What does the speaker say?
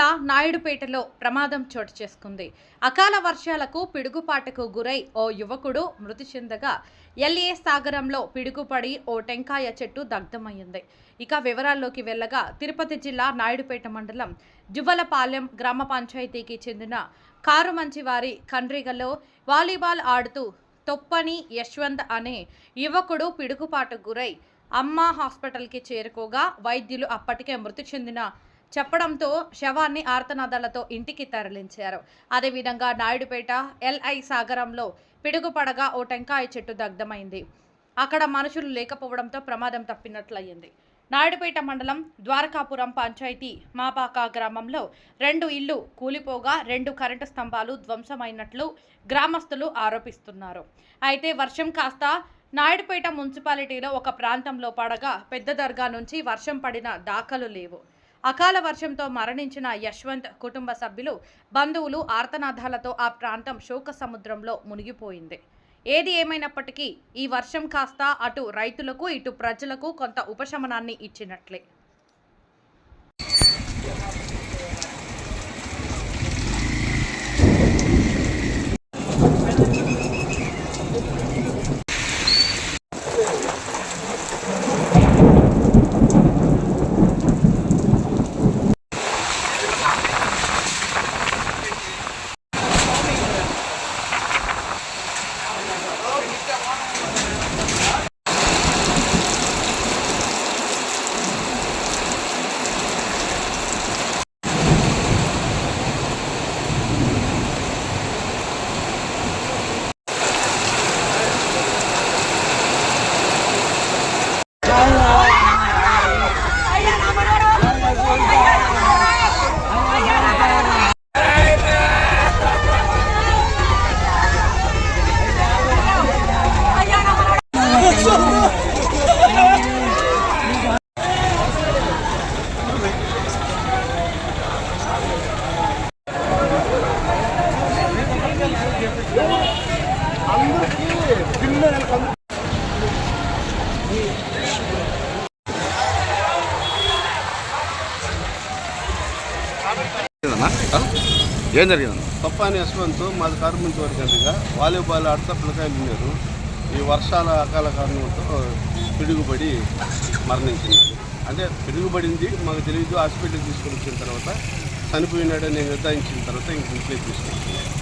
జిల్లా నాయుడుపేటలో ప్రమాదం చోటు చేసుకుంది. అకాల వర్షాలకు పిడుగుపాటుకు గురై ఓ యువకుడు మృతి చెందగా ఎల్ఏ సాగరంలో పిడుగుపడి ఓ టెంకాయ చెట్టు దగ్ధమైంది. ఇక వివరాల్లోకి వెళ్లగా తిరుపతి జిల్లా నాయుడుపేట మండలం జువ్వలపాలెం గ్రామ పంచాయతీకి చెందిన కారుమంచివారి కండ్రిగలో వాలీబాల్ ఆడుతూ తొప్పని యశ్వంత్ అనే యువకుడు పిడుగుపాటుకు గురై అమ్మ హాస్పిటల్కి చేరుకోగా వైద్యులు అప్పటికే మృతి చెందిన చెప్పడంతో శవాన్ని ఆర్తనాదాలతో ఇంటికి తరలించారు. అదేవిధంగా నాయుడుపేట ఎల్ఐ సాగరంలో పిడుగుపడగా ఓ టెంకాయ చెట్టు దగ్ధమైంది. అక్కడ మనుషులు లేకపోవడంతో ప్రమాదం తప్పినట్లయింది. నాయుడుపేట మండలం ద్వారకాపురం పంచాయతీ మాపాక గ్రామంలో 2 ఇళ్లు కూలిపోగా 2 కరెంటు స్తంభాలు ధ్వంసమైనట్లు గ్రామస్తులు ఆరోపిస్తున్నారు. అయితే వర్షం కాస్త నాయుడుపేట మున్సిపాలిటీలో ఒక ప్రాంతంలో పడగా పెద్ద దర్గా నుంచి వర్షం పడిన దాఖలు లేవు. అకాల వర్షంతో మరణించిన యశ్వంత్ కుటుంబ సభ్యులు బంధువులు ఆర్తనాదాలతో ఆ ప్రాంతం శోక సముద్రంలో మునిగిపోయింది. ఏది ఏమైనప్పటికీ ఈ వర్షం కాస్త అటు రైతులకు ఇటు ప్రజలకు కొంత ఉపశమనాన్ని ఇచ్చినట్లే. ఏం జరిగింది? తొప్పని యశ్వంత్ మాది కారుమంచి వారి కంటిగా వాలీబాల్ ఆడుతూ పిల్లకాయలు ఉన్నారు. ఈ వర్షాల అకాల కారణంతో పిడుగుపడి మరణించినాడు. అంటే పిడుగుపడింది మాకు తెలియదు. హాస్పిటల్కి తీసుకొని వచ్చిన తర్వాత చనిపోయినాడని నిర్ధారించిన తర్వాత ఇంక ఇంట్లోకి తీసుకొచ్చింది.